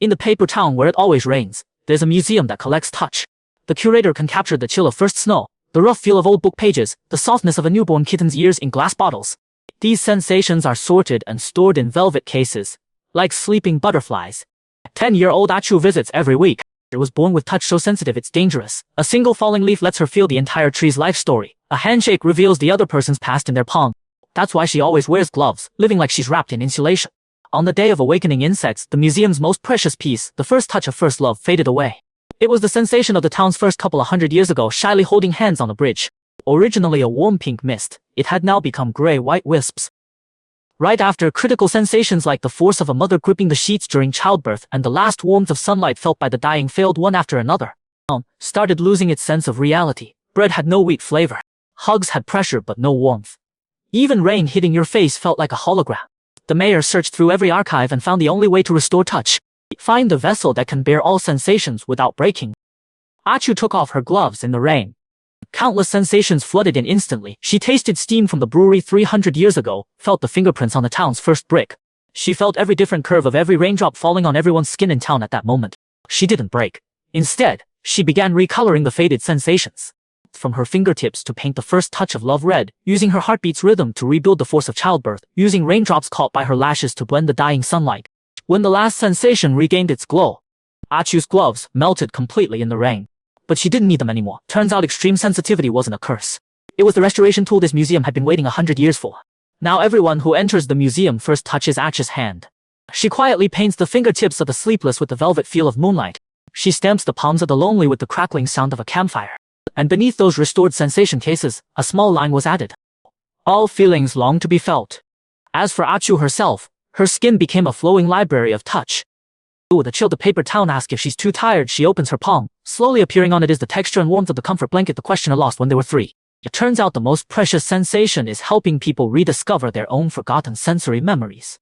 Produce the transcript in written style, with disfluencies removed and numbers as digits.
In the paper town where it always rains, there's a museum that collects touch. The curator can capture the chill of first snow, the rough feel of old book pages, the softness of a newborn kitten's ears in glass bottles. These sensations are sorted and stored in velvet cases, like sleeping butterflies. 10-year-old Achu visits every week. She was born with touch so sensitive it's dangerous. A single falling leaf lets her feel the entire tree's life story. A handshake reveals the other person's past in their palm. That's why she always wears gloves, living like she's wrapped in insulation. On the day of awakening insects, the museum's most precious piece, the first touch of first love, faded away. It was the sensation of the town's first couple 100 years ago, shyly holding hands on a bridge. Originally a warm pink mist, it had now become gray-white wisps. Right after, critical sensations like the force of a mother gripping the sheets during childbirth and the last warmth of sunlight felt by the dying failed one after another. Started losing its sense of reality. Bread had no wheat flavor. Hugs had pressure but no warmth. Even rain hitting your face felt like a hologram. The mayor searched through every archive and found the only way to restore touch. Find the vessel that can bear all sensations without breaking. Achu took off her gloves in the rain. Countless sensations flooded in instantly. She tasted steam from the brewery 300 years ago, felt the fingerprints on the town's first brick. She felt every different curve of every raindrop falling on everyone's skin in town at that moment. She didn't break. Instead, she began recoloring the faded sensations. From her fingertips to paint the first touch of love red, using her heartbeat's rhythm to rebuild the force of childbirth, using raindrops caught by her lashes to blend the dying sunlight. When the last sensation regained its glow, Achu's gloves melted completely in the rain. But she didn't need them anymore. Turns out extreme sensitivity wasn't a curse. It was the restoration tool this museum had been waiting 100 years for. Now everyone who enters the museum first touches Achu's hand. She quietly paints the fingertips of the sleepless with the velvet feel of moonlight. She stamps the palms of the lonely with the crackling sound of a campfire. And beneath those restored sensation cases, a small line was added. All feelings long to be felt. As for Achu herself, her skin became a flowing library of touch. With a chill, the paper town asks if she's too tired. She opens her palm. Slowly appearing on it is the texture and warmth of the comfort blanket the questioner lost when they were 3. It turns out the most precious sensation is helping people rediscover their own forgotten sensory memories.